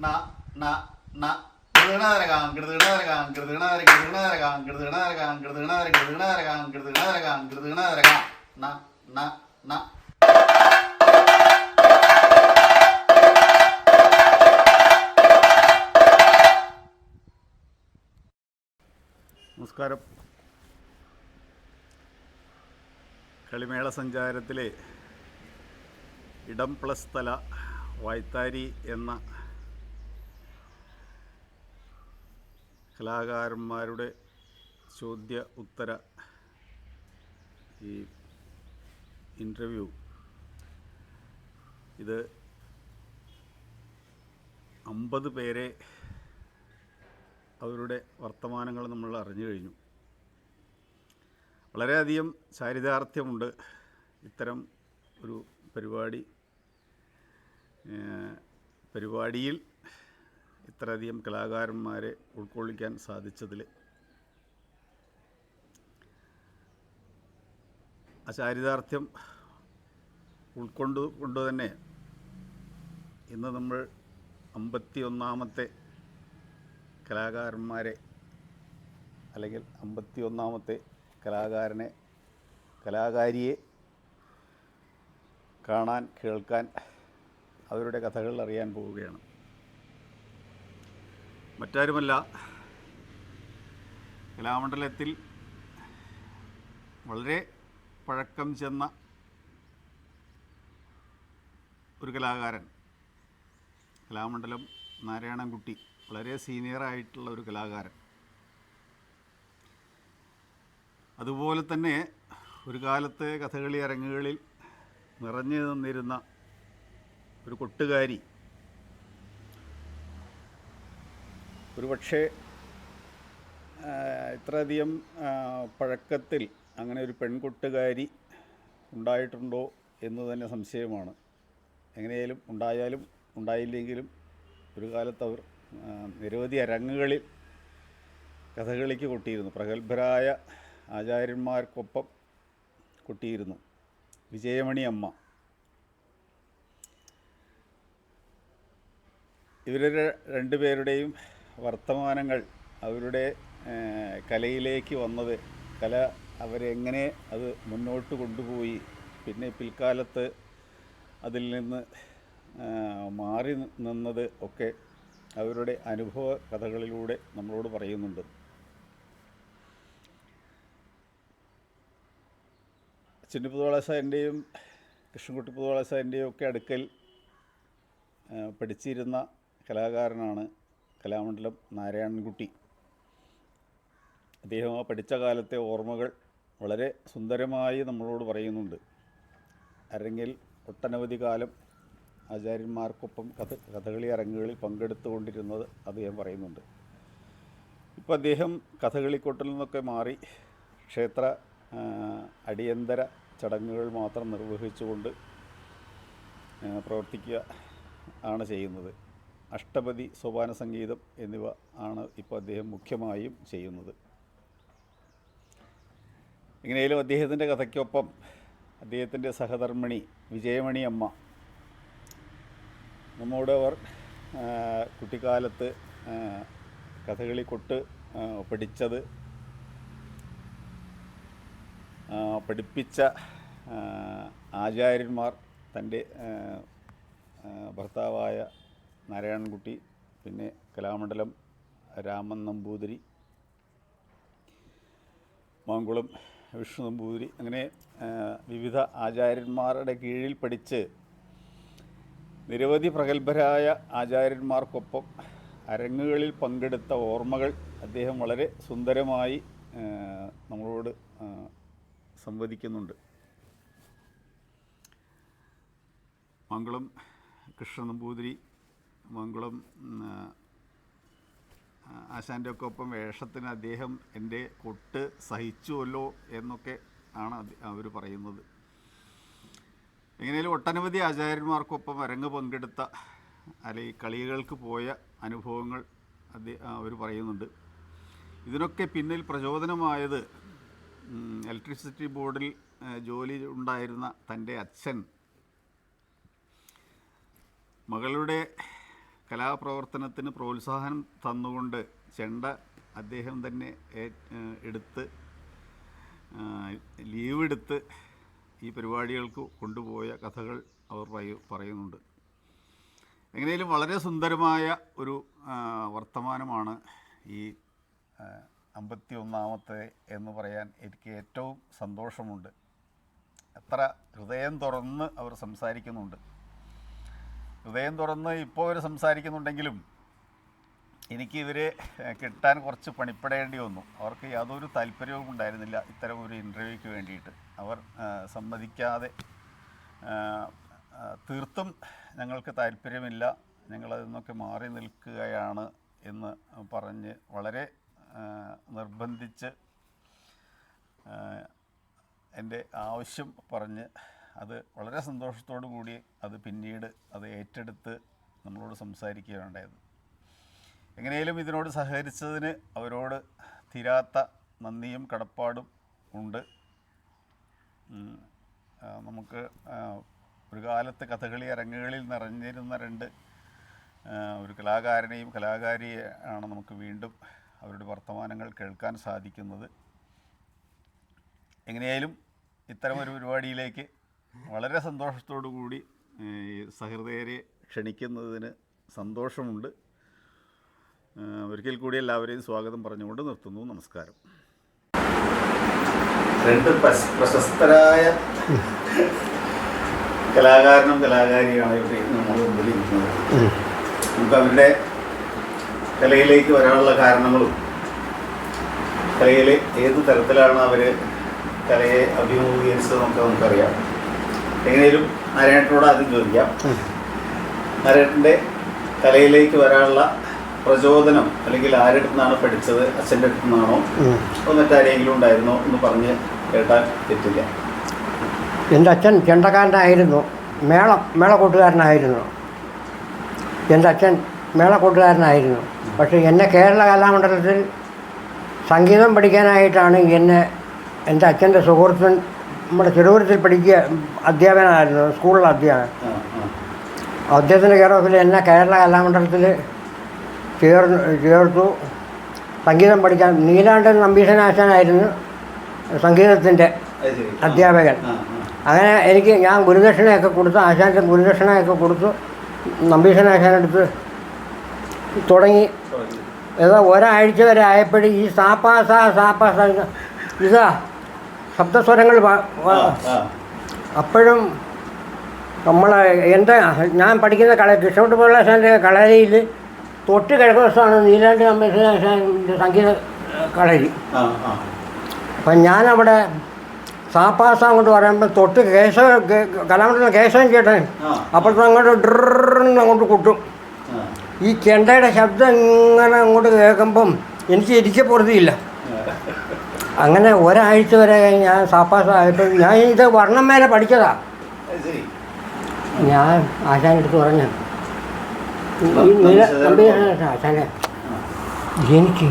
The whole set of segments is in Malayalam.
ന ന ന കൃതണരകാം കൃതണരകാം കൃതണര കൃതണരകാം കൃതണരകാം കൃതണര കൃതണരകാം കൃതണരകാം കൃതണരകാം ന ന ന. നമസ്കാരം. കളിമേള സഞ്ചാരത്തിലെ ഇടം പ്ലസ് തല വായ്ത്താരി എന്ന കലാകാരന്മാരുടെ ചോദ്യ ഉത്തര ഈ ഇൻ്റർവ്യൂ ഇത് 50 പേരെ അവരുടെ വർത്തമാനങ്ങൾ നമ്മൾ അറിഞ്ഞു കഴിഞ്ഞു. വളരെയധികം ചാരിതാർത്ഥ്യമുണ്ട് ഇത്തരം ഒരു പരിപാടിയിൽ ഇത്രയധികം കലാകാരന്മാരെ ഉൾക്കൊള്ളിക്കാൻ സാധിച്ചതിൽ. ആ ചാരിതാർത്ഥ്യം ഉൾക്കൊണ്ട് തന്നെ ഇന്ന് നമ്മൾ 51ാമത്തെ കലാകാരന്മാരെ അല്ലെങ്കിൽ 51ാമത്തെ കലാകാരിയെ കാണാൻ, കേൾക്കാൻ, അവരുടെ കഥകൾ അറിയാൻ പോവുകയാണ്. മറ്റാരുമല്ല, കലാമണ്ഡലത്തിൽ വളരെ പഴക്കം ചെന്ന ഒരു കലാകാരൻ, കലാമണ്ഡലം നാരായണൻകുട്ടി, വളരെ സീനിയറായിട്ടുള്ള ഒരു കലാകാരൻ. അതുപോലെ തന്നെ ഒരു കാലത്ത് കഥകളി അരങ്ങുകളിൽ നിറഞ്ഞു നിന്നിരുന്ന ഒരു കൊട്ടുകാരി, ഒരുപക്ഷെ ഇത്രയധികം പഴക്കത്തിൽ അങ്ങനെ ഒരു പെൺകൊട്ടുകാരി ഉണ്ടായിട്ടുണ്ടോ എന്ന് തന്നെ സംശയമാണ്. എങ്ങനെയായാലും ഉണ്ടായാലും ഉണ്ടായില്ലെങ്കിലും ഒരു കാലത്ത് അവർ നിരവധി അരങ്ങുകളിൽ കഥകളിക്ക് കൊട്ടിയിരുന്നു. പ്രഗത്ഭരായ ആചാര്യന്മാർക്കൊപ്പം കൊട്ടിയിരുന്നു. വിജയമണി അമ്മ. ഇവരുടെ രണ്ടുപേരുടെയും വർത്തമാനങ്ങൾ, അവരുടെ കലയിലേക്ക് വന്നത്, കല അവരെങ്ങനെ അത് മുന്നോട്ട് കൊണ്ടുപോയി, പിന്നെ പിൽക്കാലത്ത് അതിൽ നിന്ന് മാറി നിന്നത് ഒക്കെ അവരുടെ അനുഭവ കഥകളിലൂടെ നമ്മളോട് പറയുന്നുണ്ട്. ചിന്നിപ്പുതുവാള സാറിൻ്റെയും കൃഷ്ണൻകുട്ടി പുതുവാള സാറിൻ്റെയും ഒക്കെ അടുക്കൽ പഠിച്ചിരുന്ന കലാകാരനാണ് കലാമണ്ഡലം നാരായണൻകുട്ടി. അദ്ദേഹം ആ പഠിച്ച കാലത്തെ ഓർമ്മകൾ വളരെ സുന്ദരമായി നമ്മളോട് പറയുന്നുണ്ട്. അരങ്ങിൽ ഒട്ടനവധി കാലം ആചാര്യന്മാർക്കൊപ്പം കഥകളി അരങ്ങുകളിൽ പങ്കെടുത്തുകൊണ്ടിരുന്നത് അദ്ദേഹം പറയുന്നുണ്ട്. ഇപ്പോൾ അദ്ദേഹം കഥകളിക്കൊട്ടിൽ നിന്നൊക്കെ മാറി ക്ഷേത്ര അടിയന്തര ചടങ്ങുകൾ മാത്രം നിർവഹിച്ചുകൊണ്ട് പ്രവർത്തിക്കുക ആണ് ചെയ്യുന്നത്. അഷ്ടപതി, സോപാന സംഗീതം എന്നിവ ആണ് ഇപ്പോൾ അദ്ദേഹം മുഖ്യമായും ചെയ്യുന്നത്. എങ്ങനെയാലും അദ്ദേഹത്തിൻ്റെ കഥയ്ക്കൊപ്പം അദ്ദേഹത്തിൻ്റെ സഹധർമ്മിണി വിജയമണി അമ്മ, നമ്മോട് അവർ കുട്ടിക്കാലത്ത് കഥകളിക്കൊട്ട് പഠിച്ചത്, പഠിപ്പിച്ച ആചാര്യന്മാർ, തൻ്റെ ഭർത്താവായ നാരായണൻകുട്ടി, പിന്നെ കലാമണ്ഡലം രാമൻ നമ്പൂതിരി, മാങ്കുളം വിഷ്ണു നമ്പൂതിരി, അങ്ങനെ വിവിധ ആചാര്യന്മാരുടെ കീഴിൽ പഠിച്ച് നിരവധി പ്രഗത്ഭരായ ആചാര്യന്മാർക്കൊപ്പം അരങ്ങുകളിൽ പങ്കെടുത്ത ഓർമ്മകൾ അദ്ദേഹം വളരെ സുന്ദരമായി നമ്മളോട് സംവദിക്കുന്നുണ്ട്. മാങ്കുളം കൃഷ്ണ നമ്പൂതിരി, മാങ്കുളം ആശാൻ്റെ ഒക്കെ ഒപ്പം വേഷത്തിന് അദ്ദേഹം എൻ്റെ കൊട്ട് സഹിച്ചുവല്ലോ എന്നൊക്കെ ആണ് അവർ പറയുന്നത്. എങ്ങനെയാലും ഒട്ടനവധി ആചാര്യന്മാർക്കൊപ്പം അരങ്ങ് പങ്കെടുത്ത അല്ലെങ്കിൽ കളികൾക്ക് പോയ അനുഭവങ്ങൾ അവർ പറയുന്നുണ്ട്. ഇതിനൊക്കെ പിന്നിൽ പ്രചോദനമായത് ഇലക്ട്രിസിറ്റി ബോർഡിൽ ജോലി ഉണ്ടായിരുന്ന തൻ്റെ അച്ഛൻ മകളുടെ കലാപ്രവർത്തനത്തിന് പ്രോത്സാഹനം തന്നുകൊണ്ട് ചെണ്ട അദ്ദേഹം തന്നെ എടുത്ത് ലീവെടുത്ത് ഈ പരിപാടികൾക്ക് കൊണ്ടുപോയ കഥകൾ അവർ പറയുന്നുണ്ട്. എങ്ങനെയും വളരെ സുന്ദരമായ ഒരു വർത്തമാനമാണ് ഈ 51ാമത്തെ എന്ന് പറയാൻ എനിക്ക് ഏറ്റവും സന്തോഷമുണ്ട്. എത്ര ഹൃദയം തുറന്ന് അവർ സംസാരിക്കുന്നുണ്ട്. ഹൃദയം തുറന്ന് ഇപ്പോൾ അവർ സംസാരിക്കുന്നുണ്ടെങ്കിലും എനിക്ക് ഇവരെ കിട്ടാൻ കുറച്ച് പണിപ്പെടേണ്ടി വന്നു. അവർക്ക് യാതൊരു താല്പര്യവും ഉണ്ടായിരുന്നില്ല ഇത്തരം ഒരു ഇൻ്റർവ്യൂക്ക് വേണ്ടിയിട്ട്. അവർ സമ്മതിക്കാതെ തീർത്തും ഞങ്ങൾക്ക് താല്പര്യമില്ല, ഞങ്ങളതിൽ നിന്നൊക്കെ മാറി നിൽക്കുകയാണ് എന്ന് പറഞ്ഞ് വളരെ നിർബന്ധിച്ച് എൻ്റെ ആവശ്യം പറഞ്ഞ് അത് വളരെ സന്തോഷത്തോടു കൂടി അത് പിന്നീട് അത് ഏറ്റെടുത്ത് നമ്മളോട് സംസാരിക്കുകയാണ് ഉണ്ടായത്. എങ്ങനെയും ഇതിനോട് സഹകരിച്ചതിന് അവരോട് തീരാത്ത നന്ദിയും കടപ്പാടും ഉണ്ട്. നമുക്ക് ഒരു കാലത്ത് കഥകളി അരങ്ങുകളിൽ നിറഞ്ഞിരുന്ന ഒരു കലാകാരനെയും കലാകാരിയാണ് നമുക്ക് വീണ്ടും അവരുടെ വർത്തമാനങ്ങൾ കേൾക്കാൻ സാധിക്കുന്നത്. എങ്ങനെയായാലും ഇത്തരമൊരു പരിപാടിയിലേക്ക് വളരെ സന്തോഷത്തോടു കൂടി സഹൃദയരെ ക്ഷണിക്കുന്നതിന് സന്തോഷമുണ്ട്. ഒരിക്കൽ കൂടി എല്ലാവരെയും സ്വാഗതം പറഞ്ഞുകൊണ്ട് നിർത്തുന്നു. നമസ്കാരം. രണ്ട് പ്രശസ്തരായ കലാകാരനും കലാകാരിയാണ് ഇവിടെ നമ്മൾ മുമ്പിലിരിക്കുന്നത്. നമുക്ക് അവരുടെ കലയിലേക്ക് വരാനുള്ള കാരണങ്ങളും കലയിൽ ഏത് തരത്തിലാണ് അവർ കലയെ അഭിമുഖീകരിച്ചത് നമുക്കറിയാം. എങ്ങനെയും നാരായണനോട് ആദ്യം ചോദിക്കാം. നാരായണൻ്റെ കലയിലേക്ക് വരാനുള്ള പ്രചോദനം അല്ലെങ്കിൽ ആരുടെ നിന്നാണ് പഠിച്ചത്? അച്ഛൻ്റെ അടുത്ത് നിന്നാണോ അതോ മറ്റാരെങ്കിലും ഉണ്ടായിരുന്നോ എന്ന് പറഞ്ഞ് കേട്ടാൽ തെറ്റില്ല. എൻ്റെ അച്ഛൻ ചെണ്ടക്കാരനായിരുന്നു, മേളക്കൂട്ടുകാരനായിരുന്നു. എൻ്റെ അച്ഛൻ മേളക്കൂട്ടുകാരനായിരുന്നു. പക്ഷേ എന്നെ കേരള കലാമണ്ഡലത്തിൽ സംഗീതം പഠിക്കാനായിട്ടാണ് എൻ്റെ അച്ഛൻ്റെ സുഹൃത്തുൻ നമ്മുടെ ചെറുപുരത്തിൽ പഠിക്കുക അധ്യാപകനായിരുന്നു, സ്കൂളിലെ അധ്യാപകൻ. അദ്ദേഹത്തിൻ്റെ കെയർ ഓഫിൽ എന്നെ കേരള കലാമണ്ഡലത്തിൽ ചേർത്തു സംഗീതം പഠിക്കാൻ. നീലാണ്ടൻ നമ്പീശനാശാനായിരുന്നു സംഗീതത്തിൻ്റെ അധ്യാപകൻ. അങ്ങനെ ഞാൻ ഗുരുദക്ഷിണയൊക്കെ കൊടുത്ത്, ആശാൻ്റെ ഗുരുദക്ഷിണയൊക്കെ കൊടുത്ത് നമ്പീശനാശാനെടുത്ത് തുടങ്ങി. ഏതോ ഒരാഴ്ച വരെ ആയപ്പോഴും ഈ സാപ്പാസ ഇതാ ശബ്ദസ്വരങ്ങൾ അപ്പോഴും ഞാൻ പഠിക്കുന്ന കൃഷ്ണകുട്ടി പിള്ളാശാൻ്റെ കളരിയിൽ തൊട്ട് കിഴക്കുന്ന ദിവസമാണ് നീലാണ്ടി നമ്പീശനാശാൻ്റെ സംഗീത കളരി. അപ്പം ഞാനവിടെ സാപ്പാസ അങ്ങോട്ട് പറയുമ്പോൾ തൊട്ട് കലാമണ്ഡലം കേശവൻ ചേട്ടൻ അപ്പോഴത്തെ അങ്ങോട്ട് ഡ്രന്ന് അങ്ങോട്ട് കൊട്ടും. ഈ ചെണ്ടയുടെ ശബ്ദം ഇങ്ങനെ അങ്ങോട്ട് കേൾക്കുമ്പം എനിക്ക് ഇരിക്കപ്പുറത്തില്ല. അങ്ങനെ ഒരാഴ്ച വരെ ഞാൻ സാപ്പാസ ആയപ്പോൾ ഞാൻ ഇത് വർണ്ണം മേലെ പഠിച്ചതാ. ഞാൻ ആശാനെടുത്ത് പറഞ്ഞു, ആശാനെ എനിക്ക്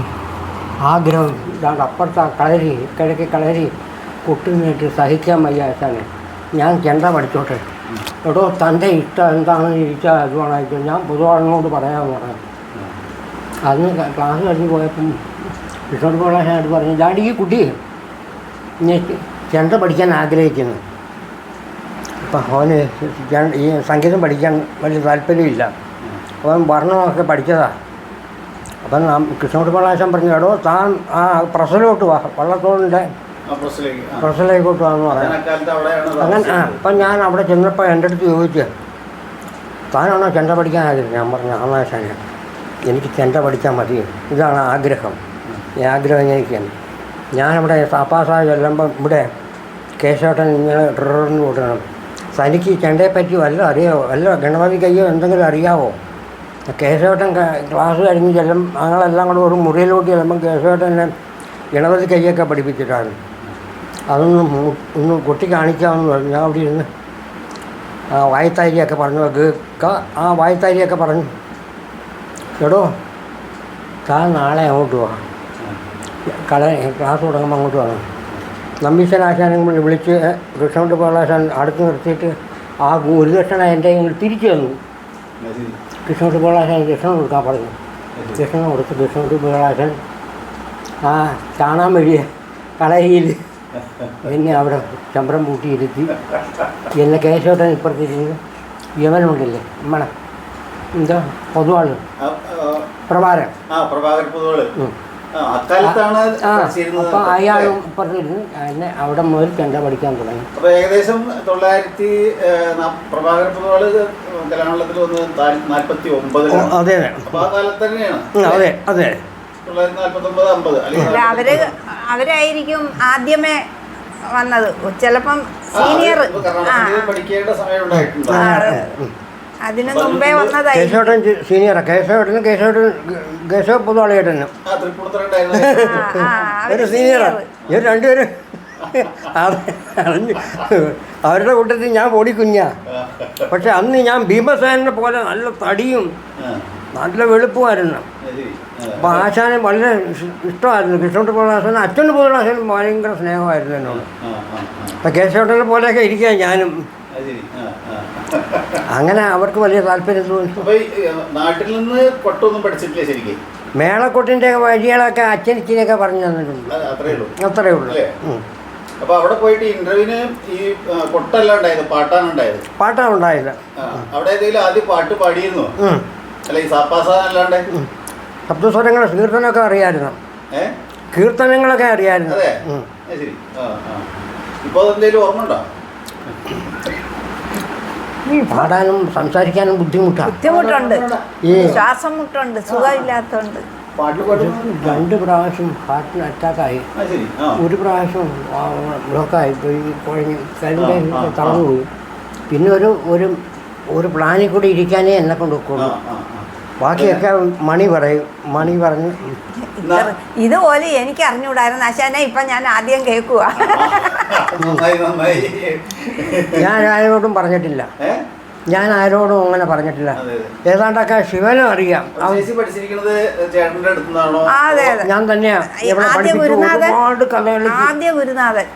ആഗ്രഹം ഇതാണ്ട് അപ്പുറത്തെ കളരി കിഴക്ക് കളരി കൊട്ടുന്നിട്ട് സഹിക്കാൻ വയ്യ ആശാനെ, ഞാൻ ചെണ്ട പഠിച്ചോട്ടെ. എടോ തൻ്റെ ഇഷ്ടം എന്താണെന്ന് ചോദിച്ചാൽ അതുകൊണ്ടായിരിക്കും, ഞാൻ പൊതുവാളിനോട് പറയാമെന്ന് പറഞ്ഞു. അന്ന് ക്ലാസ് കഴിഞ്ഞ് പോയപ്പം കൃഷ്ണകുട്ടി ആശാനായിട്ട് പറഞ്ഞു, ഡാഡി ഈ കുട്ടി ചെണ്ട പഠിക്കാൻ ആഗ്രഹിക്കുന്നു. അപ്പം അവന് ഈ സംഗീതം പഠിക്കാൻ വലിയ താല്പര്യമില്ല, അവൻ വർണ്ണമൊക്കെ പഠിച്ചതാണ്. അപ്പം കൃഷ്ണകുട്ടി ആശാൻ പറഞ്ഞു, എടോ താൻ ആ പ്രസലോട്ട് വാ, വള്ളത്തോളിൻ്റെ പ്രസലേക്കോട്ട് വാന്ന് പറയാം. അങ്ങനെ അപ്പം ഞാൻ അവിടെ ചെന്നപ്പോൾ എൻ്റെ അടുത്ത് ചോദിച്ചു, താനാണോ ചെണ്ട പഠിക്കാൻ ആഗ്രഹം? ഞാൻ പറഞ്ഞു, ആശാനെ എനിക്ക് ചെണ്ട പഠിച്ചാൽ മതി, ഇതാണ് ആഗ്രഹം, ഈ ആഗ്രഹം എനിക്കാണ്. ഞാനവിടെ സാപ്പാസായ ചെല്ലുമ്പം ഇവിടെ കേശവട്ടൻ ഇങ്ങനെ ഡ്രന്ന് കൂട്ടണം, തനിക്ക് ചെണ്ടയെപ്പറ്റി വല്ലതും അറിയാമോ, വല്ല ഗണപതി കയ്യോ എന്തെങ്കിലും അറിയാമോ? കേശവട്ടൻ ക്ലാസ് കഴിഞ്ഞ് ഞങ്ങളെല്ലാം കൂടെ ഒരു മുറിയിലോട്ട് ചെല്ലുമ്പം കേശവട്ടനെ ഗണപതി കയ്യൊക്കെ പഠിപ്പിച്ചിട്ടാണ്. ഒന്ന് കൊട്ടി കാണിക്കാമെന്ന് പറഞ്ഞു. ഞാൻ അവിടെ ഇരുന്ന് വായത്താരിയൊക്കെ പറഞ്ഞു, ആ വായത്താരിയൊക്കെ പറഞ്ഞു. എടോ താൻ നാളെ അങ്ങോട്ട് പോകാം, ക്ലാസ് തുടങ്ങുമ്പോൾ അങ്ങോട്ട് പോകണം. നമ്പീശനാശാനെ വിളിച്ച് കൃഷ്ണകുട്ടി പിള്ളാശാൻ അടുത്ത് നിർത്തിയിട്ട് ആ ഗുരുദക്ഷിണ എൻ്റെ തിരിച്ചു തന്നു. കൃഷ്ണകുട്ടി പിള്ളാശൻ ദക്ഷിണ കൊടുക്കാൻ പറഞ്ഞു. ദക്ഷിണ കൊടുത്ത് കൃഷ്ണകുട്ടി പിള്ളാശൻ ആ കാണാൻ വഴിയ കളരിയിൽ എന്നെ അവിടെ ചമ്പ്രം പൂട്ടിയിരുത്തി. എന്നെ കേശവട്ടൻ ഇപ്പുറത്തിരുന്ന് യമനുണ്ടല്ലേ നമ്മളെ എന്താ പൊതുവാള് പ്രഭാകരൻ. അപ്പം അയാളും ഇപ്പുറത്തിരുന്ന് എന്നെ അവിടെ മുതൽ ചെണ്ട പഠിക്കാൻ തുടങ്ങി. അപ്പോൾ ഏകദേശം 1949 അതെ അതെ അതെ. അവരായിരിക്കും ആദ്യമേ വന്നത്. ചിലപ്പം സീനിയർ അതിന് മുമ്പേ വന്നതായി. കേശവട്ടൻ സീനിയറാ. കേശവ പൊതുവാളിയേട്ടനും ഒരു സീനിയറാ. ഇവർ രണ്ടുപേരും അവരുടെ കൂട്ടത്തിൽ ഞാൻ പൊടിക്കുഞ്ഞാ. പക്ഷെ അന്ന് ഞാൻ ഭീമസേനെ പോലെ നല്ല തടിയും നല്ല വെളുപ്പുമായിരുന്നു. അപ്പം ആശാന് വളരെ ഇഷ്ടമായിരുന്നു. കൃഷ്ണകുട്ടി പിള്ളാശൻ അച്ഛൻ്റെ പിള്ളാശനും ഭയങ്കര സ്നേഹമായിരുന്നു എന്നോട്. അപ്പം കേശവട്ടനെ പോലെയൊക്കെ ഇരിക്കുക ഞാനും. അങ്ങനെ അവർക്ക് വലിയ താല്പര്യം തോന്നി. നാട്ടിൽ നിന്ന് കൊട്ടൊന്നും പഠിച്ചിട്ടില്ല ശരിക്കും? മേളക്കൊട്ടിൻ്റെ വഴികളൊക്കെ അച്ഛനിച്ചിനൊക്കെ പറഞ്ഞു തന്നിട്ടുണ്ട്. അത്രേ ഉള്ളൂ. അപ്പോൾ അവിടെ പോയിട്ട് ഇന്റർവ്യൂവിന് ഈ കൊട്ടല്ല ഉണ്ടായത്, പാട്ടാണ് ഉണ്ടായത്? പാട്ടാണ് ഉണ്ടായില്ല. അവിടെ ഏതെങ്കിലും ആദ്യം പാട്ട് പാടിയിരുന്നു അല്ല ഈ സാപ്പാസ അല്ലാണ്ട്? ശബ്ദസ്വരങ്ങൾ കീർത്തനമൊക്കെ അറിയായിരുന്നു. കീർത്തനങ്ങളൊക്കെ അറിയായിരുന്നു. അതെ ശരി. ഇപ്പോൾ എന്തെങ്കിലും ഓർമ്മ ഉണ്ടോ? പാടാനും സംസാരിക്കാനും ബുദ്ധിമുട്ടുണ്ട്. ശ്വാസം മുട്ടുണ്ട്, സുഖമില്ലാത്തതുകൊണ്ട്. 2 പ്രാവശ്യം ഹാർട്ടിന് അറ്റാക്കായി. ഒരു പ്രാവശ്യം ബ്ലോക്കായി പോയി, കുഴഞ്ഞ് കല്ലിൻ്റെ തളർന്നുപോയി. പിന്നെ ഒരു പ്ലാനിൽ കൂടി ഇരിക്കാനേ എന്നെ കൊണ്ട് വെക്കുള്ളൂ. ബാക്കിയൊക്കെ മണി പറഞ്ഞ് ഇതുപോലെ എനിക്ക് അറിഞ്ഞുകൂടായിരുന്നു ആശാനെ. ഇപ്പം ഞാൻ ആദ്യം കേൾക്കുക. ഞാൻ ആരോടും പറഞ്ഞിട്ടില്ല. അങ്ങനെ പറഞ്ഞിട്ടില്ല. ഏതാണ്ടൊക്കെ ശിവനും അറിയാം. അതെ അതെ. ഞാൻ തന്നെയാ ഒരുപാട് കഥകളി. ആദ്യ ഗുരുനാഥൻ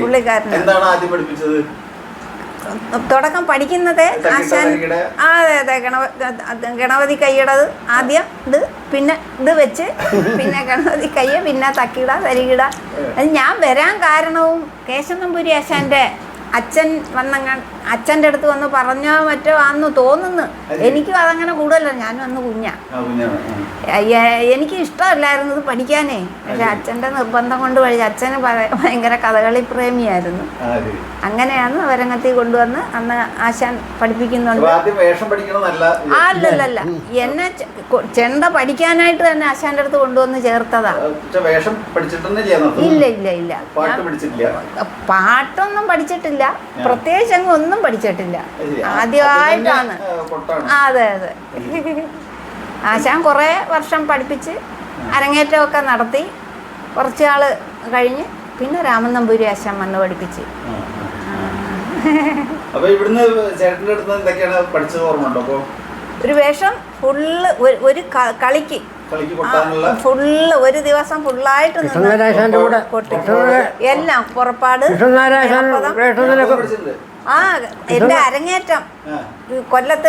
പുള്ളിക്കാരൻ. തുടക്കം പഠിക്കുന്നത് ആശാൻ. അതെ അതെ. ഗണപതി കൈയിടത് ആദ്യം ഇത്, പിന്നെ ഇത് വെച്ച്, പിന്നെ ഗണപതി കയ്യ്, പിന്നെ തക്കിട തരികിട. അത് ഞാൻ വരാൻ കാരണവും കേശവൻ നമ്പൂരി ആശാൻ്റെ അച്ഛൻ അച്ഛൻ്റെ അടുത്ത് വന്ന് പറഞ്ഞോ മറ്റോ ആന്ന് തോന്നുന്നു. എനിക്കും അതങ്ങനെ കൂടുതലല്ല. ഞാനും അന്ന് കുഞ്ഞാ. എനിക്ക് ഇഷ്ടമല്ലായിരുന്നു ഇത് പഠിക്കാനേ. പക്ഷെ അച്ഛൻ്റെ നിർബന്ധം കൊണ്ട് അച്ഛന് ഭയങ്കര കഥകളി പ്രേമിയായിരുന്നു. അങ്ങനെയാണ് അവരംഗത്തിൽ കൊണ്ടുവന്ന് അന്ന് ആശാൻ പഠിപ്പിക്കുന്നുണ്ട്. അല്ലല്ല, എന്നെ ചെണ്ട പഠിക്കാനായിട്ട് തന്നെ ആശാന്റെ അടുത്ത് കൊണ്ടുവന്ന് ചേർത്തതാ. ഇല്ല പാട്ടൊന്നും പഠിച്ചിട്ടില്ല. പ്രത്യേകിച്ച് അങ്ങ് ഒന്നും പഠിച്ചിട്ടില്ല. ആദ്യമായിട്ടാണ്. അതെ അതെ. ആശാൻ കുറേ വർഷം പഠിപ്പിച്ച് അരങ്ങേറ്റമൊക്കെ നടത്തി. കുറച്ച് നാൾ കഴിഞ്ഞ് പിന്നെ രാമൻ നമ്പൂരി ആശാൻ വന്ന് പഠിപ്പിച്ച്. ഒരു വേഷം ഫുള്ള് ഒരു കളിക്ക് ഫുള്ള് ഒരു ദിവസം ഫുള്ളായിട്ട് എല്ലാം പുറപ്പാട്. എന്റെ അരങ്ങേറ്റം കൊല്ലത്ത്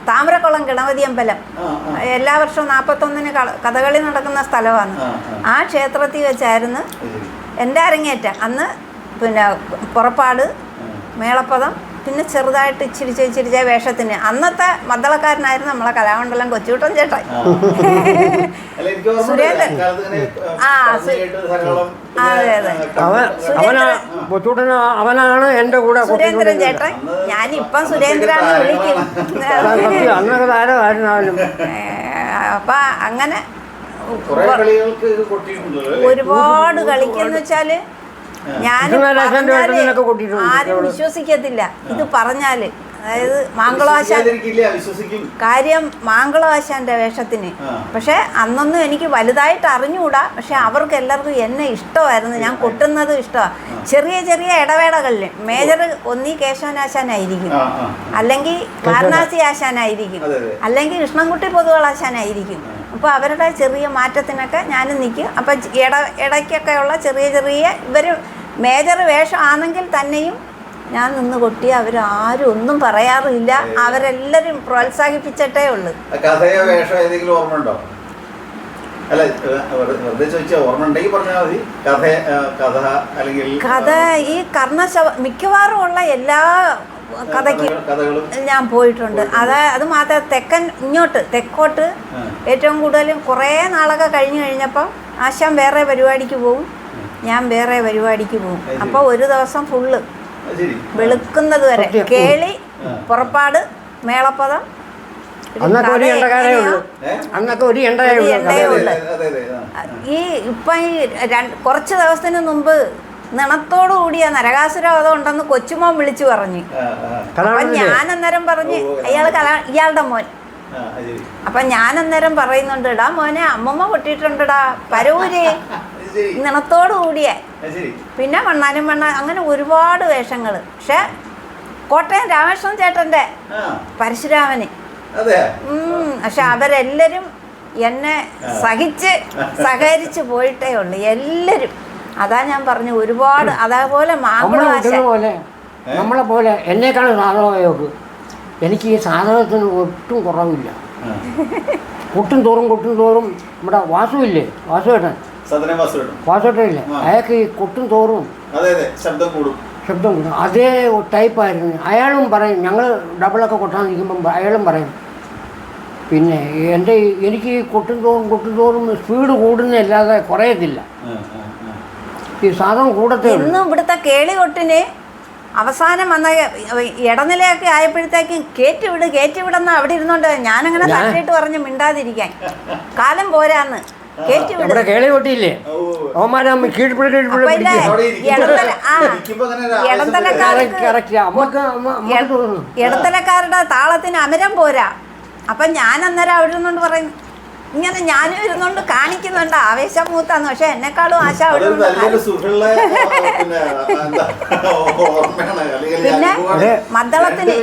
താമരക്കുളം ഗണപതി അമ്പലം എല്ലാ വർഷവും 41-ന് കഥകളി നടക്കുന്ന സ്ഥലമാണ്. ആ ക്ഷേത്രത്തിൽ വെച്ചായിരുന്നു എൻ്റെ അരങ്ങേറ്റം. അന്ന് പിന്നെ പുറപ്പാട്, മേളപ്പദം, പിന്നെ ചെറുതായിട്ട് ഇച്ചിരിച്ച വേഷത്തിന്. അന്നത്തെ മദ്ദളക്കാരനായിരുന്നു നമ്മളെ കലാമണ്ഡലം കൊച്ചുകുട്ടൻ ചേട്ടൻ. സുരേന്ദ്രൻ. അതെ അതെ. സുരേന്ദ്രൻ ചേട്ടൻ. ഞാനിപ്പം സുരേന്ദ്രന്ന് വിളിക്കും. അപ്പൊ അങ്ങനെ ഒരുപാട് കളിക്കെന്ന് വെച്ചാല് ആരും വിശ്വസിക്കത്തില്ല ഇത് പറഞ്ഞാല്. അതായത് മാങ്കുളാശാന്റെ വേഷത്തിന്. പക്ഷെ അന്നൊന്നും എനിക്ക് വലുതായിട്ട് അറിഞ്ഞുകൂടാ. പക്ഷെ അവർക്ക് എല്ലാവർക്കും എന്നെ ഇഷ്ടമായിരുന്നു. ഞാൻ കൊട്ടുന്നതും ഇഷ്ടമാണ്. ചെറിയ ചെറിയ ഇടവേളകളിൽ മേജർ ഒന്നീ കേശവനാശാനായിരിക്കും, അല്ലെങ്കിൽ വാരണാസി ആശാനായിരിക്കും, അല്ലെങ്കിൽ കൃഷ്ണൻകുട്ടി പൊതുവാളാശാനായിരിക്കും. അപ്പോൾ അവരുടെ ചെറിയ മാറ്റത്തിനൊക്കെ ഞാനും നിൽക്കും. അപ്പം ഇടയ്ക്കൊക്കെയുള്ള ചെറിയ ഇവർ മേജർ വേഷം ആണെങ്കിൽ തന്നെയും ഞാൻ നിന്ന് കൊട്ടി അവരാരും ഒന്നും പറയാറില്ല. അവരെല്ലാവരും പ്രോത്സാഹിപ്പിച്ചിട്ടേ ഉള്ളൂ. കഥയോ വേഷം ഏതെങ്കിലും ഓർമ്മ ഉണ്ടോ? അല്ല വെറുതെ ചോദിച്ചാൽ ഓർമ്മ ഉണ്ടെങ്കിൽ പറഞ്ഞാൽ മതി. കഥ അല്ലെങ്കിൽ കഥ ഈ മിക്കവാറും ഉള്ള എല്ലാ കഥയ്ക്കും ഞാൻ പോയിട്ടുണ്ട്. അത് മാത്രം തെക്കോട്ട് ഏറ്റവും കൂടുതലും കുറേ നാളൊക്കെ കഴിഞ്ഞപ്പോൾ ആശാൻ വേറെ പരിപാടിക്ക് പോവും, ഞാൻ വേറെ പരിപാടിക്ക് പോവും. അപ്പോൾ ഒരു ദിവസം ഫുള്ള് വെളുക്കുന്നത് വരെ കേളി, പുറപ്പാട്, മേളപ്പദം. ഈ ഇപ്പം ഈ കുറച്ച് ദിവസത്തിന് മുമ്പ് നിണത്തോടു കൂടിയ നരകാസുരവധം ഉണ്ടെന്ന് കൊച്ചുമോൻ വിളിച്ചു പറഞ്ഞു. അപ്പൊ ഞാൻ അന്നേരം പറഞ്ഞ് ഇയാളുടെ മോൻ. അപ്പൊ ഞാൻ അന്നേരം പറയുന്നുണ്ട്, ഇടാ മോനെ അമ്മമ്മ പൊട്ടിയിട്ടുണ്ടടാ പരൂര് നിണത്തോടു കൂടിയ. പിന്നെ വണ്ണാനും അങ്ങനെ ഒരുപാട് വേഷങ്ങൾ. പക്ഷെ കോട്ടയം രാമകൃഷ്ണൻ ചേട്ടന്റെ പരശുരാമന്. പക്ഷെ അവരെല്ലാരും എന്നെ സഹകരിച്ച് പോയിട്ടേ ഉള്ളു എല്ലാരും. അതാ ഞാൻ പറഞ്ഞു ഒരുപാട്. അതേപോലെ നമ്മളെ പോലെ എന്നേക്കാളും സാധകമായോക്ക് എനിക്ക് ഈ സാധകത്തിന് ഒട്ടും കുറവില്ല. കൊട്ടും തോറും നമ്മുടെ വാസുവില്ലേ, വാസുവേട്ടനില്ലേ, അയാൾക്ക് ഈ കൊട്ടും തോറും ശബ്ദം കൂടും. അതേ ടൈപ്പായിരുന്നു. അയാളും പറയും, ഞങ്ങൾ ഡബിളൊക്കെ കൊട്ടാൻ നിൽക്കുമ്പം അയാളും പറയും, പിന്നെ എനിക്ക് കൊട്ടും തോറും സ്പീഡ് കൂടുന്നല്ലാതെ കുറയത്തില്ല, ഈ സാധനം കൂടത്തേ. ഇന്നും ഇവിടുത്തെ കേളികൊട്ടിന് അവസാനം വന്ന ഇടനിലയൊക്കെ ആയപ്പോഴത്തേക്കും കയറ്റിവിടുന്ന അവിടെ ഇരുന്നോണ്ട് ഞാനങ്ങനെ തട്ടിയിട്ട് പറഞ്ഞ് മിണ്ടാതിരിക്കാൻ. കാലം പോരാന്ന് കേളികൊട്ടിയില്ലേ ഇടത്തലക്കാരുടെ താളത്തിന് അമരം പോരാ. അപ്പൊ ഞാൻ അന്നേരം അവിടെ ഇരുന്നോണ്ട് പറയും, ഇങ്ങനെ ഞാനും ഇരുന്നോണ്ട് കാണിക്കുന്നുണ്ട് ആവേശം മൂത്താന്ന്. പക്ഷെ എന്നെക്കാളും ആശ അവിടെ പിന്നെ മദ്ദളത്തിന്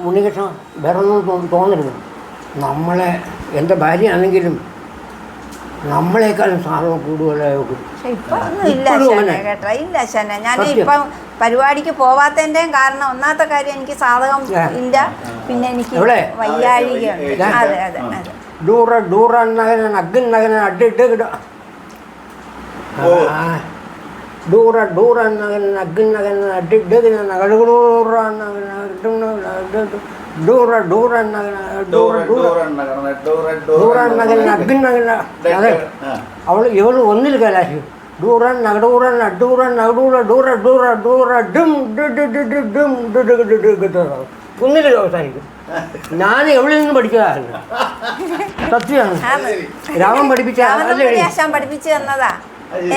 ഉണ്ണികൃഷ്ണൻ വേറൊന്നും തോന്നരുത്. നമ്മളെ എൻ്റെ ഭാര്യയാണെങ്കിലും നമ്മളെക്കാളും സാധനം കൂടുതലായി. ഇപ്പൊ ഒന്നും ഇല്ല കേട്ടോ, ഇല്ല ശന. ഞാൻ ഇപ്പം പരിപാടിക്ക് പോവാത്തതിൻ്റെയും കാരണം ഒന്നാമത്തെ കാര്യം എനിക്ക് സാധകം ഇല്ല, പിന്നെ എനിക്ക് വയ്യാഴികയുണ്ട്. അതെ അതെ അതെ. ഡൂറ നഗരൻ അഗ്ഗൻ നഗരൻ അഡിട്ട് ഡൂറ നഗരൻ അഗ്ഗൻ നഗരൻ അഡിട്ട് അവള് ഇവള് ഒന്നിൽ കലാശി ഡൂറൻ നഗടൂറൻ അഡൂറൻ നഗടൂറ ഡൂറ ഡൂറ ഡൂറ ഡും ഒന്നിൽ അവസാനിക്കും. ഞാൻ എവിടെ നിന്ന് പഠിച്ചതാണ്, സത്യമാണ്. രാമൻ പഠിപ്പിച്ചു തന്നതാ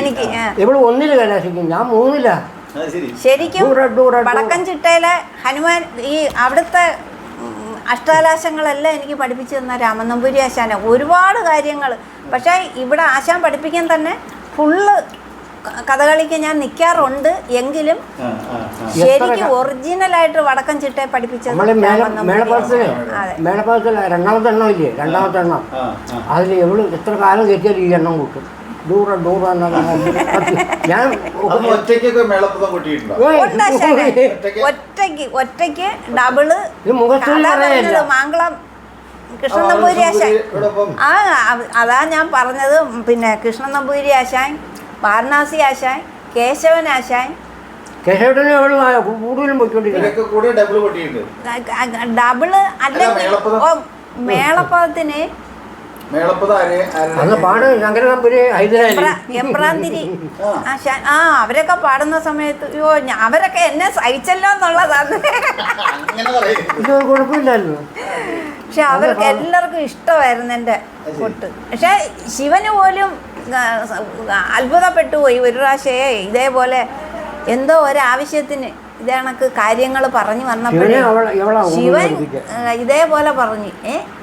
എനിക്ക്. എവിടെ ഒന്നിൽ കലാശിക്കും, ഞാൻ മൂന്നില്ല. ശരിക്കും വടക്കൻ ചിട്ടയിലെ ഹനുമാൻ ഈ അവിടുത്തെ അഷ്ടാലാശങ്ങളെല്ലാം എനിക്ക് പഠിപ്പിച്ചു തന്ന രാമൻ നമ്പൂരി ആശാന ഒരുപാട് കാര്യങ്ങൾ. പക്ഷേ ഇവിടെ ആശാൻ പഠിപ്പിക്കാൻ തന്നെ ഫുള്ള് കഥകളിക്ക് ഞാൻ നിൽക്കാറുണ്ട്. എങ്കിലും ശരിക്കും ഒറിജിനലായിട്ട് വടക്കൻ ചിട്ടയെ പഠിപ്പിച്ചത് മേളപ്പാലത്തിൽ രണ്ടാമത്തെ എണ്ണം ഇല്ലേ, രണ്ടാമത്തെ എണ്ണം അതിൽ എവിടെ എത്ര കാലം കയറ്റിയാൽ ഈ എണ്ണം കൂട്ടും. ഞാൻ ഒറ്റയ്ക്ക് ഡബിള് മാങ്കളം കൃഷ്ണൻ നമ്പൂരി ആശാൻ. അതാ ഞാൻ പറഞ്ഞത്. പിന്നെ കൃഷ്ണൻ നമ്പൂരി ആശാൻ, വാരണാസി ആശാൻ, കേശവൻ ആശാൻ, ഡബിള് അല്ലെങ്കിൽ മേളപ്പദത്തിന് എബ്രാന്തിരി ആശാൻ. അവരൊക്കെ പാടുന്ന സമയത്ത് അയ്യോ അവരൊക്കെ എന്നെ സഹിച്ചല്ലോ എന്നുള്ളതാണ്. പക്ഷെ അവർക്ക് എല്ലാവർക്കും ഇഷ്ടമായിരുന്നു എൻ്റെ കൊട്ട്. പക്ഷെ ശിവന് പോലും അത്ഭുതപ്പെട്ടു പോയി ഒരു പ്രാവശ്യമേ ഇതേപോലെ എന്തോ ഒരാവശ്യത്തിന് ഇതേണക്ക് കാര്യങ്ങൾ പറഞ്ഞു വന്നപ്പോഴേ ശിവൻ ഇതേപോലെ പറഞ്ഞു,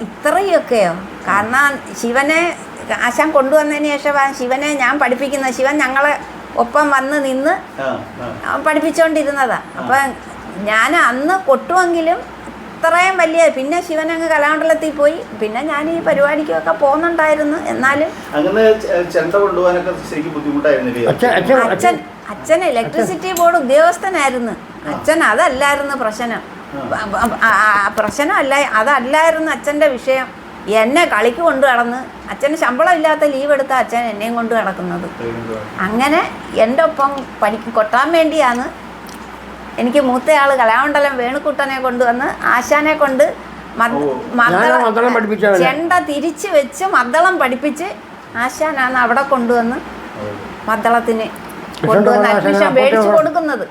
ഇത്രയൊക്കെയോ? കാരണം ശിവനെ ആശാൻ കൊണ്ടുവന്നതിന് ശേഷം ശിവനെ ഞാൻ പഠിപ്പിക്കുന്ന ശിവൻ ഞങ്ങളെ ഒപ്പം വന്ന് നിന്ന് പഠിപ്പിച്ചുകൊണ്ടിരുന്നതാ. അപ്പം ഞാൻ അന്ന് കൊട്ടുമെങ്കിലും ഇത്രയും വലിയ പിന്നെ ശിവനങ്ങ് കലാമണ്ഡലത്തിൽ പോയി. പിന്നെ ഞാൻ ഈ പരിപാടിക്കൊക്കെ പോകുന്നുണ്ടായിരുന്നു. എന്നാലും അങ്ങനെ ചെണ്ട കൊണ്ടുപോകാനൊക്കെ ശരിക്കും ബുദ്ധിമുട്ടായിരുന്നു. അച്ഛൻ ഇലക്ട്രിസിറ്റി ബോർഡ് ഉദ്യോഗസ്ഥനായിരുന്നു. അച്ഛൻ അതല്ലായിരുന്നു പ്രശ്നം. പ്രശ്നമല്ല, അതല്ലായിരുന്നു അച്ഛൻ്റെ വിഷയം. എന്നെ കളിക്ക് കൊണ്ട് നടന്ന് അച്ഛന് ശമ്പളം ഇല്ലാത്ത ലീവ് എടുത്ത അച്ഛൻ എന്നെയും കൊണ്ട് നടക്കുന്നത്. അങ്ങനെ എൻ്റെ ഒപ്പം കൊട്ടാൻ വേണ്ടിയാണ് എനിക്ക് മൂത്തയാൾ കലാമണ്ഡലം വേണുക്കുട്ടനെ കൊണ്ടുവന്ന് ആശാനെ കൊണ്ട് ചെണ്ട തിരിച്ച് വെച്ച് മദ്ദളം പഠിപ്പിച്ച് ആശാനാണ് അവിടെ കൊണ്ടുവന്ന് മദ്ദളത്തിന് കൊണ്ടുവന്ന് അഡ്മിഷൻ മേടിച്ചു കൊടുക്കുന്നത്.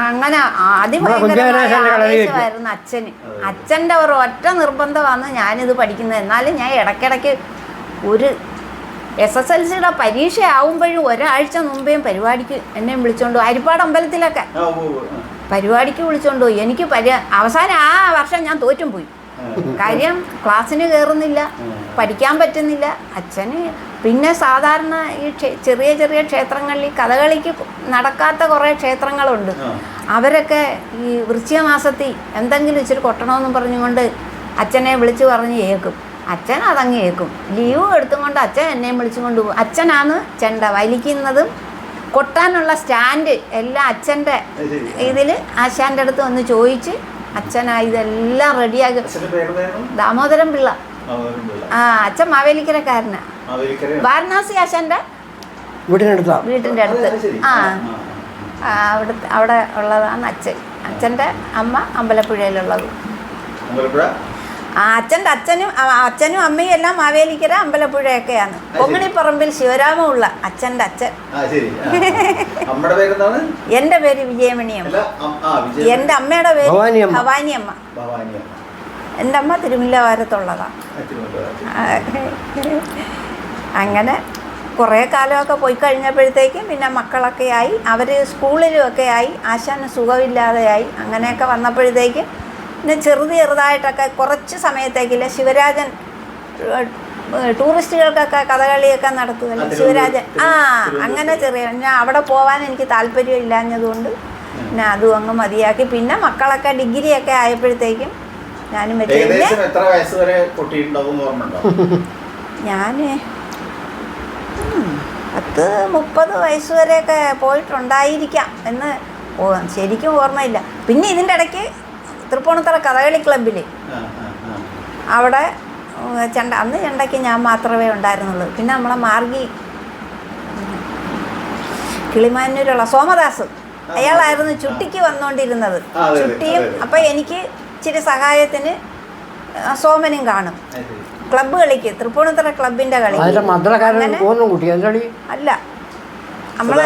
അങ്ങനെ അതിഭയങ്കരമായ ആവേശമായിരുന്നു അച്ഛന്. അച്ഛൻ്റെ ഒരു ഒറ്റ നിർബന്ധമാണ് ഞാനിത് പഠിക്കുന്നത്. എന്നാലും ഞാൻ ഇടയ്ക്കിടയ്ക്ക് ഒരു SSLCയുടെ പരീക്ഷ ആവുമ്പോഴും ഒരാഴ്ച മുമ്പേയും പരിപാടിക്ക് എന്നെ വിളിച്ചോണ്ട് ഹരിപ്പാട് അമ്പലത്തിലൊക്കെ പരിപാടിക്ക് വിളിച്ചോണ്ട് പോയി. എനിക്ക് അവസാനം ആ വർഷം ഞാൻ തോറ്റും പോയി. കാര്യം ക്ലാസ്സിന് കയറുന്നില്ല, പഠിക്കാൻ പറ്റുന്നില്ല. അച്ഛന് പിന്നെ സാധാരണ ഈ ചെറിയ ചെറിയ ക്ഷേത്രങ്ങളിൽ കഥകളിക്ക് നടക്കാത്ത കുറേ ക്ഷേത്രങ്ങളുണ്ട്. അവരൊക്കെ ഈ വൃശ്ചിക മാസത്തിൽ എന്തെങ്കിലും ഇച്ചിരി കൊട്ടണമെന്ന് പറഞ്ഞുകൊണ്ട് അച്ഛനെ വിളിച്ച് പറഞ്ഞ് കേൾക്കും. അച്ഛൻ അതങ്ങ് കേൾക്കും. ലീവ് എടുത്തും കൊണ്ട് അച്ഛൻ എന്നെയും വിളിച്ചു കൊണ്ട് പോകും. അച്ഛനാണ് ചെണ്ട വലിക്കുന്നതും കൊട്ടാനുള്ള സ്റ്റാൻഡ് എല്ലാം അച്ഛൻ്റെ ഇതിൽ ആശാൻ്റെ അടുത്ത് വന്ന് ചോദിച്ച് അച്ഛനാ ഇതെല്ലാം റെഡിയാക്കി. ദാമോദരൻ പിള്ള. അച്ഛൻ മാവേലിക്കരക്കാരനാ. വാരണാസി ആശാൻ്റെ വീട്ടിൻ്റെ അടുത്ത്. അവിടെ ഉള്ളതാണ് അച്ഛൻ. അച്ഛൻ്റെ അമ്മ അമ്പലപ്പുഴയിലുള്ളത്. അച്ഛനും അമ്മയും എല്ലാം മാവേലിക്കര അമ്പലപ്പുഴയൊക്കെയാണ്. കൊങ്ങിണിപ്പറമ്പിൽ ശിവരാമുള്ള അച്ഛൻ്റെ അച്ഛൻ. എൻ്റെ പേര് വിജയമണിയമ്മ. എൻ്റെ അമ്മയുടെ പേര് ഭവാനിയമ്മ. എൻ്റെ അമ്മ തിരുമില്ലവാരത്തുള്ളതാണ്. അങ്ങനെ കുറേ കാലമൊക്കെ പോയി കഴിഞ്ഞപ്പോഴത്തേക്കും പിന്നെ മക്കളൊക്കെ ആയി, അവർ സ്കൂളിലുമൊക്കെ ആയി, ആശാന് സുഖമില്ലാതെയായി. അങ്ങനെയൊക്കെ വന്നപ്പോഴത്തേക്കും പിന്നെ ചെറുതായിട്ടൊക്കെ കുറച്ച് സമയത്തേക്കില്ല ശിവരാജൻ ടൂറിസ്റ്റുകൾക്കൊക്കെ കഥകളിയൊക്കെ നടത്തുമല്ലോ ശിവരാജൻ. അങ്ങനെ ഞാൻ അവിടെ പോകാൻ എനിക്ക് താല്പര്യം ഇല്ലാഞ്ഞതുകൊണ്ട് പിന്നെ അതും അങ്ങ് മതിയാക്കി. പിന്നെ മക്കളൊക്കെ ഡിഗ്രിയൊക്കെ ആയപ്പോഴത്തേക്കും ഞാനും ഞാൻ 10-30 വയസ്സ് വരെയൊക്കെ പോയിട്ടുണ്ടായിരിക്കാം എന്ന് ശരിക്കും ഓർമ്മയില്ല. പിന്നെ ഇതിൻ്റെ ഇടയ്ക്ക് തൃപ്പൂണിത്തുറ കഥകളി ക്ലബ്ബിൽ അവിടെ അന്ന് ചെണ്ടയ്ക്ക് ഞാൻ മാത്രമേ ഉണ്ടായിരുന്നുള്ളൂ. പിന്നെ നമ്മളെ മാർഗി കിളിമാനൂരുള്ള സോമദാസ്, അയാളായിരുന്നു ചുട്ടിക്ക് വന്നുകൊണ്ടിരുന്നത്. ചുട്ടിയും അപ്പം എനിക്ക് ഇച്ചിരി സഹായത്തിന് സോമനും കാണും. ക്ലബ്ബ് കളിക്ക് തൃപ്പൂണിത്തുറ ക്ലബിൻ്റെ കളി അല്ല നമ്മള്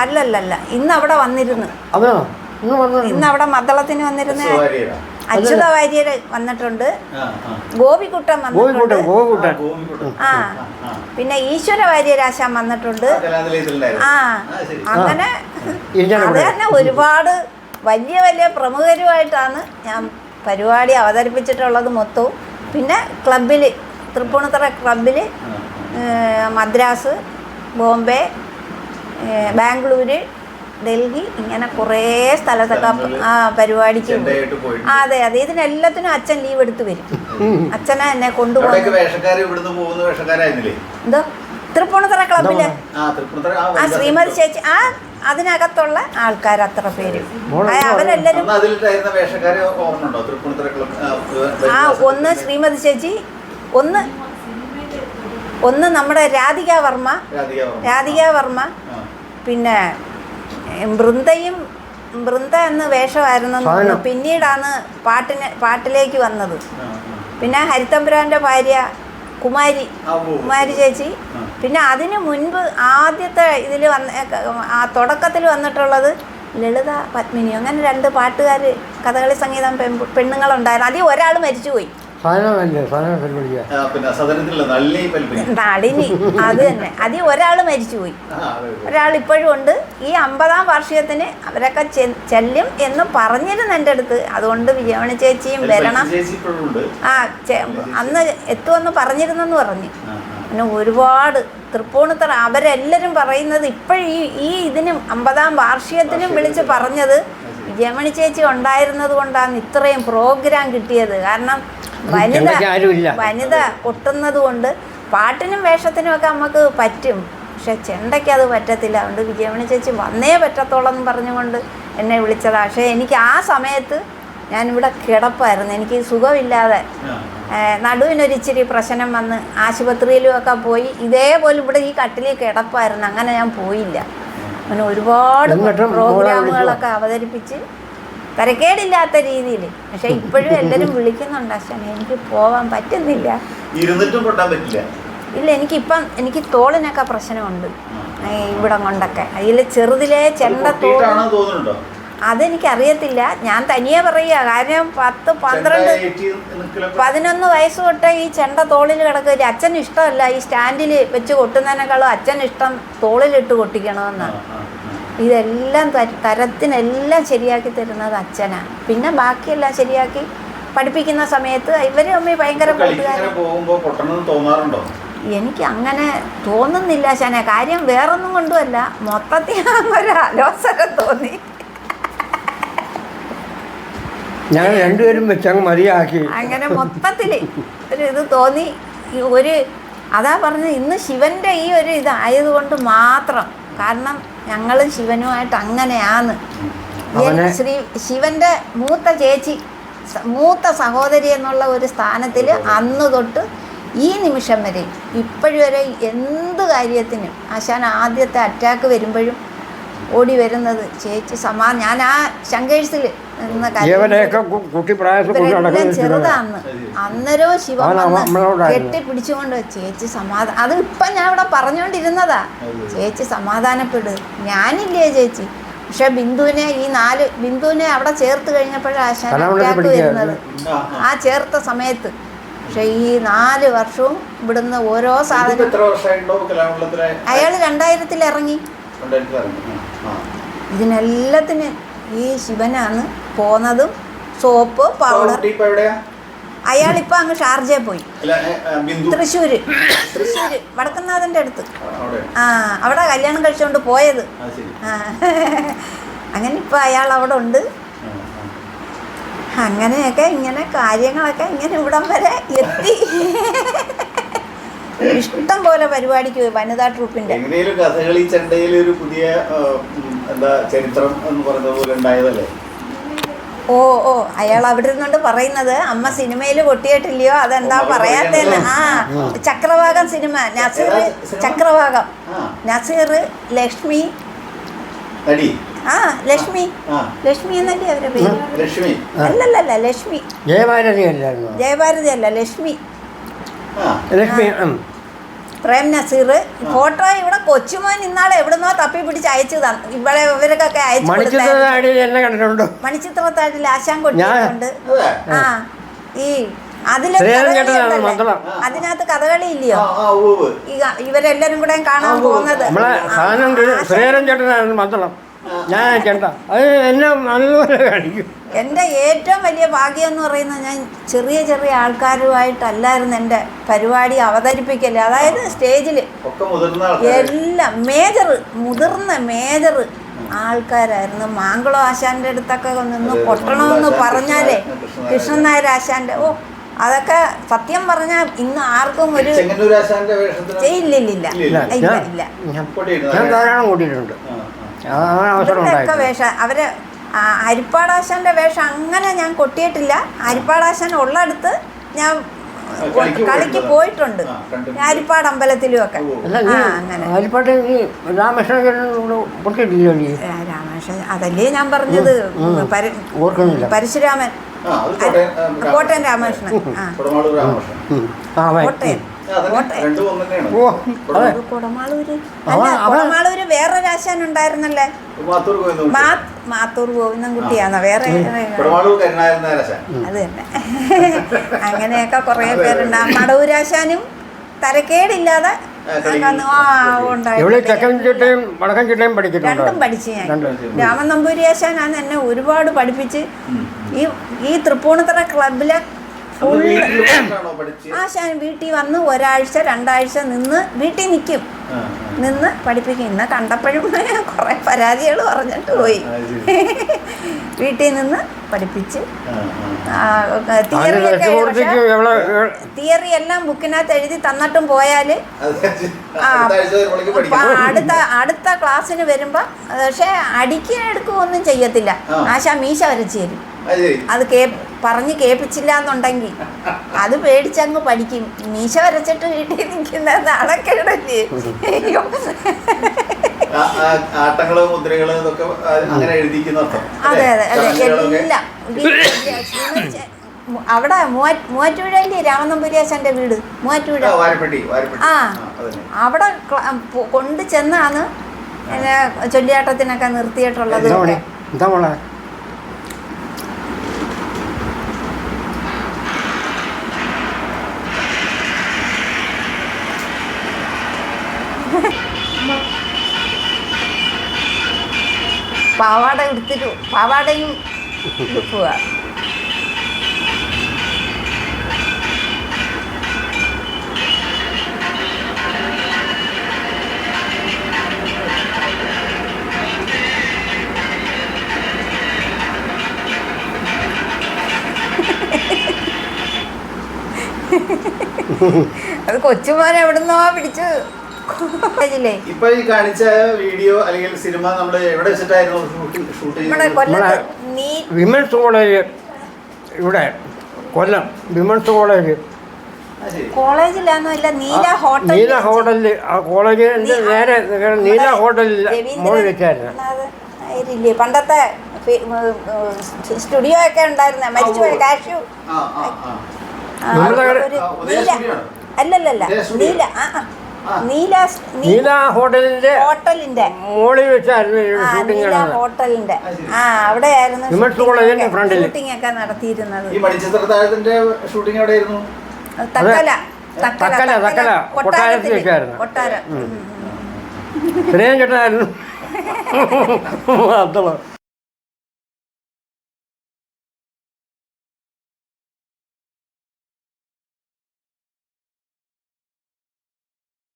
അല്ലല്ല ഇന്ന് അവിടെ വന്നിരുന്നു. ഇന്ന് അവിടെ മദ്ദളത്തിന് വന്നിരുന്ന അച്യുത വാര്യര് വന്നിട്ടുണ്ട്, ഗോപിക്കുട്ടൻ വന്നിട്ടുണ്ട്, പിന്നെ ഈശ്വര വാര്യരാശാൻ വന്നിട്ടുണ്ട്. അങ്ങനെ അത് തന്നെ ഒരുപാട് വലിയ വലിയ പ്രമുഖരുമായിട്ടാണ് ഞാൻ പരിപാടി അവതരിപ്പിച്ചിട്ടുള്ളത് മൊത്തവും. പിന്നെ ക്ലബിൽ തൃപ്പൂണിത്തുറ ക്ലബിൽ മദ്രാസ്, ബോംബെ, ബാംഗ്ലൂര്, ഡൽഹി ഇങ്ങനെ കുറേ സ്ഥലത്തൊക്കെ പരിപാടിക്ക്. അതെ ഇതിനെല്ലാത്തിനും അച്ഛൻ ലീവ് എടുത്ത് വരും. അച്ഛനെ എന്നെ കൊണ്ടുപോകും. എന്തോ തൃപ്പൂണിത്തുറ ക്ലബില് ശ്രീമതി ചേച്ചി അതിനകത്തുള്ള ആൾക്കാർ അത്ര പേര് അവരെല്ലാരും. ഒന്ന് ശ്രീമതി ചേച്ചി, ഒന്ന് നമ്മുടെ രാധിക വർമ്മ, പിന്നെ ബൃന്ദ എന്ന് വേഷമായിരുന്നു. പിന്നീടാണ് പാട്ടിലേക്ക് വന്നത്. പിന്നെ ഹരിതമ്പുരാൻ്റെ ഭാര്യ കുമാരി ചേച്ചി. പിന്നെ അതിന് മുൻപ് ആദ്യത്തെ ഇതിൽ തുടക്കത്തിൽ വന്നിട്ടുള്ളത് ലളിത പത്മിനി. അങ്ങനെ 2 പാട്ടുകാർ കഥകളി സംഗീതം പെണ്ണുങ്ങളുണ്ടായിരുന്നു. അതിൽ ഒരാൾ മരിച്ചുപോയി. നളിനി. അത് തന്നെ. അതിൽ ഒരാൾ മരിച്ചുപോയി, ഒരാൾ ഇപ്പോഴും ഉണ്ട്. ഈ 50ാം വാർഷികത്തിന് അവരൊക്കെ ചെല്ലും എന്ന് പറഞ്ഞിരുന്നു എൻ്റെ അടുത്ത്. അതുകൊണ്ട് വിജയമണി ചേച്ചിയും വരണം, അന്ന് എത്തുമെന്ന് പറഞ്ഞിരുന്നെന്ന് പറഞ്ഞു. പിന്നെ ഒരുപാട് തൃപ്പൂണിത്തുറ അവരെല്ലാവരും പറയുന്നത് ഇപ്പോഴും ഈ ഇതിനും 50ാം വാർഷികത്തിനും വിളിച്ച് പറഞ്ഞത് വിജയമണി ചേച്ചി ഉണ്ടായിരുന്നത് കൊണ്ടാണ് ഇത്രയും പ്രോഗ്രാം കിട്ടിയത്. കാരണം വനിത കൊട്ടുന്നത് കൊണ്ട് പാട്ടിനും വേഷത്തിനും ഒക്കെ നമുക്ക് പറ്റും. പക്ഷെ ചെണ്ടയ്ക്ക് അത് പറ്റത്തില്ല. അതുകൊണ്ട് വിജയമണി ചേച്ചി വന്നേ പറ്റത്തോളം എന്ന് പറഞ്ഞുകൊണ്ട് എന്നെ വിളിച്ചതാണ്. പക്ഷേ എനിക്ക് ആ സമയത്ത് ഞാനിവിടെ കിടപ്പായിരുന്നു, എനിക്ക് സുഖമില്ലാതെ നടുവിനൊരിച്ചിരി പ്രശ്നം വന്ന് ആശുപത്രിയിലുമൊക്കെ പോയി. ഇതേപോലെ ഇവിടെ ഈ കട്ടിലിൽ കിടപ്പായിരുന്നു. അങ്ങനെ ഞാൻ പോയില്ല. അങ്ങനെ ഒരുപാട് പ്രോഗ്രാമുകളൊക്കെ അവതരിപ്പിച്ച് തരക്കേടില്ലാത്ത രീതിയിൽ. പക്ഷെ ഇപ്പോഴും എല്ലാവരും വിളിക്കുന്നുണ്ട് അച്ഛനെ, എനിക്ക് പോവാൻ പറ്റുന്നില്ല. ഇല്ല, എനിക്ക് തോളിനൊക്കെ പ്രശ്നമുണ്ട് ഇവിടെ കൊണ്ടൊക്കെ. അതിൽ ചെറുതിലേ ചെണ്ട തോന്നുന്നുണ്ടോ അതെനിക്കറിയത്തില്ല. ഞാൻ തനിയെ പറയുക. കാര്യം 10, 12, 11 വയസ്സ് തൊട്ടേ ഈ ചെണ്ട തോളിൽ കിടക്കുക. അച്ഛന് ഇഷ്ടമല്ല ഈ സ്റ്റാൻഡിൽ വെച്ച് കൊട്ടുന്നതിനേക്കാളും അച്ഛന് ഇഷ്ടം തോളിലിട്ട് കൊട്ടിക്കണമെന്നാണ്. ഇതെല്ലാം തരത്തിനെല്ലാം ശരിയാക്കി തരുന്നത് അച്ഛനാണ്. പിന്നെ ബാക്കിയെല്ലാം ശരിയാക്കി പഠിപ്പിക്കുന്ന സമയത്ത് ഇവരും അമ്മ ഭയങ്കര കൂട്ടുകാരുണ്ടോ? എനിക്ക് അങ്ങനെ തോന്നുന്നില്ല ശനെ. കാര്യം വേറൊന്നും കൊണ്ടുമല്ല, മൊത്തത്തിൽ ഒരു അലോസരം തോന്നി. ഞാൻ രണ്ടുപേരും വെച്ചങ്ങ് മതിയാക്കി. അങ്ങനെ മൊത്തത്തിൽ ഒരു ഇത് തോന്നി. അതാ പറഞ്ഞത്, ഇന്ന് ശിവൻ്റെ ഈ ഒരു ഇതായതുകൊണ്ട് മാത്രം. കാരണം ഞങ്ങളും ശിവനുമായിട്ട് അങ്ങനെയാണ്. ശിവൻ്റെ മൂത്ത ചേച്ചി, മൂത്ത സഹോദരി എന്നുള്ള ഒരു സ്ഥാനത്തിൽ അന്ന് തൊട്ട് ഈ നിമിഷം വരെ ഇപ്പോഴും വരെ എന്ത് കാര്യത്തിനും ആശാൻ ആദ്യത്തെ അറ്റാക്ക് വരുമ്പോഴും ഓടി വരുന്നത് ചേച്ചി ഞാൻ ആ ശങ്കേഴ്സിൽ ചെറുതാന്ന് അന്നേരവും ശിവ കെട്ടിപ്പിടിച്ചുകൊണ്ട് ചേച്ചി സമാധാനം. അത് ഇപ്പം ഞാൻ ഇവിടെ പറഞ്ഞുകൊണ്ടിരുന്നതാ, ചേച്ചി സമാധാനപ്പെടും, ഞാനില്ലേ ചേച്ചി. പക്ഷെ ബിന്ദുവിനെ അവിടെ ചേർത്ത് കഴിഞ്ഞപ്പോഴാണ് ആശാൻ അറ്റാക്ക് വരുന്നത്. ആ ചേർത്ത സമയത്ത്. പക്ഷെ ഈ 4 വർഷവും ഇവിടുന്ന് ഓരോ സാധനം. അയാൾ 2000-ൽ ഇറങ്ങി. ഇതിനെല്ലാത്തിനും ഈ ശിവനാണ് പോന്നതും. Soap, powder. അയാളിപ്പോൾ അങ്ങ് ഷാർജയിൽ പോയി. തൃശ്ശൂര് വടക്കുന്നാഥൻ്റെ അടുത്ത്. അവിടെ കല്യാണം കഴിച്ചുകൊണ്ട് പോയത്. അങ്ങനെ ഇപ്പോൾ അയാൾ അവിടെ ഉണ്ട്. അങ്ങനെയൊക്കെ ഇങ്ങനെ കാര്യങ്ങളൊക്കെ ഇങ്ങനെ ഇവിടം വരെ എത്തി. ഇഷ്ടം പോലെ പരിപാടിക്ക് പോയി വനിതാ ട്രൂപ്പിന്റെ. കഥകളി ചെണ്ടയിൽ ഒരു പുതിയ ചരിത്രം എന്ന് പറഞ്ഞ പോലെ ഉണ്ടായതല്ലേ? ഓ അയാൾ അവിടെ ഇരുന്നുകൊണ്ട് പറയുന്നത്, അമ്മ സിനിമയിൽ കൊട്ടിയിട്ടില്ലയോ, അതെന്താ പറയാത്തേന്ന്. ചക്രവാകം സിനിമ, നസീർ ചക്രവാകം, നസീർ, ലക്ഷ്മി, ലക്ഷ്മി എന്നല്ലേ അവരുടെ പേര്? അല്ലല്ല, ലക്ഷ്മി. ജയഭാരതി അല്ല, ലക്ഷ്മി. പ്രേം നസീർ. ഫോട്ടോ ഇവിടെ കൊച്ചുമോൻ ഇന്നാളെ എവിടുന്നോ തപ്പി പിടിച്ച് അയച്ചു തന്നു. ഇവിടെ ഇവർക്കൊക്കെ അയച്ചു. മണിച്ചിത്രത്താഴിൽ ആശാൻ കൊട്ടിയിട്ടുണ്ട്. ഈ അതിനകത്ത് കഥകളി ഇല്ലയോ, ഇവരെല്ലാരും കൂടെ കാണാൻ പോകുന്നത്. എൻ്റെ ഏറ്റവും വലിയ ഭാഗ്യം എന്ന് പറയുന്നത്, ഞാൻ ചെറിയ ചെറിയ ആൾക്കാരുമായിട്ടല്ലായിരുന്നു എൻ്റെ പരിപാടി അവതരിപ്പിക്കല്. അതായത് സ്റ്റേജിൽ എല്ലാം മുതിർന്ന മേജർ ആൾക്കാരായിരുന്നു. മാങ്കുളം ആശാൻ്റെ അടുത്തൊക്കെ നിന്ന് കൊട്ടണമെന്ന് പറഞ്ഞാലേ, കൃഷ്ണൻ നായർ ആശാൻ്റെ, അതൊക്കെ സത്യം പറഞ്ഞാൽ ഇന്ന് ആർക്കും ഒരു ഇല്ല. വേഷം അവര് ഹരിപ്പാടാശാന്റെ വേഷം അങ്ങനെ ഞാൻ കൊട്ടിയിട്ടില്ല. ഹരിപ്പാടാശാൻ ഉള്ളടുത്ത് ഞാൻ കളിക്ക് പോയിട്ടുണ്ട്, ഹരിപ്പാട് അമ്പലത്തിലും ഒക്കെ. അങ്ങനെ രാമേശ്വരൻ അതല്ലേ ഞാൻ പറഞ്ഞത്, പരശുരാമൻ, കോട്ടയം രാമകൃഷ്ണൻ. കോട്ടയം കുടമാളൂര് വേറൊരു ആശാൻ ഉണ്ടായിരുന്നല്ലേ, മാത്തൂർ ഗോവിന്ദൻകുട്ടിയാണോ വേറെ? അത് തന്നെ. അങ്ങനെയൊക്കെ കുറെ പേരുണ്ട്. മടവൂരാശാനും തരക്കേടില്ലാതെ രണ്ടും പഠിച്ചു ഞാൻ. രാമൻ നമ്പൂരി ആശാനാണ് എന്നെ ഒരുപാട് പഠിപ്പിച്ച്. ഈ തൃപ്പൂണിത്തറ ക്ലബിലെ ആശാൻ വീട്ടിൽ വന്ന് ഒരാഴ്ച 2 ആഴ്ച നിന്ന് വീട്ടിൽ നിൽക്കും, നിന്ന് പഠിപ്പിക്കും. ഇന്ന് കണ്ടപ്പോഴും കുറേ പരാതികൾ പറഞ്ഞിട്ട് പോയി. വീട്ടിൽ നിന്ന് പഠിപ്പിച്ച് തിയറി എല്ലാം ബുക്കിനകത്ത് എഴുതി തന്നിട്ടും പോയാൽ അടുത്ത ക്ലാസ്സിന് വരുമ്പോൾ പക്ഷേ എടുക്കുകയൊന്നും ചെയ്യത്തില്ല. ആശാ മീശ വരച്ച് തരും. അത് പറഞ്ഞ് കേൾപ്പിച്ചില്ല എന്നുണ്ടെങ്കിൽ അത് പേടിച്ചങ്ങ് പഠിക്കും. മീശ വരച്ചിട്ട് വീട്ടിൽ നിൽക്കുന്ന നാണക്കേടല്ലേ. അതെ അതെ അതെ എല്ലാം. അവിടെ മൂവാറ്റുപുഴയില്ലേ രാമനമ്പൂരിയാശാന്റെ വീട്, മൂവാറ്റുപുഴ. ആ അവിടെ കൊണ്ട് ചെന്നാണ് ചൊല്ലിയാട്ടത്തിനൊക്കെ നിർത്തിയിട്ടുള്ളത്. പാവാട എടുത്തിട്ട് പാവാടയും ഉടുക്കുക. അത് കൊച്ചുമോനെ എവിടുന്നോ പിടിച്ച്. ഇപ്പൊ ഈ കാണിച്ച വീഡിയോ അല്ലെങ്കിൽ സിനിമ നമ്മൾ എവിടെ വെച്ചിട്ടായിരുന്നു ഷൂട്ട് ചെയ്യുന്നത്? വിമൻസ് കോളേജ്, ഇവിടെ കൊല്ലം വിമൻസ് കോളേജ്. കോളേജിലാണോ? ഇല്ല, നീല ഹോട്ടൽ. നീല ഹോട്ടലിൽ, ആ കോളേജിന്റെ നേരെ നീല ഹോട്ടലിൽ മോളിൽ വെച്ചായിരുന്നു. പണ്ടത്തെ സ്റ്റുഡിയോ ഒക്കെ ഉണ്ടായിരുന്ന മരിച്ചുപോയ കാഷ്യൂ. അല്ലല്ല നീല നീല ഹോട്ടലിന്റെ മോളിൽ വെച്ചായിരുന്നു നീല ഹോട്ടലിന്റെ അവിടെയായിരുന്നു ഷൂട്ടിംഗ് ഒക്കെ നടത്തിയിരുന്നത്. തക്കല കൊട്ടാരത്തിൽ വെച്ചായിരുന്നു. കൊട്ടാരം ശ്രേയം ചേട്ടനായിരുന്നു.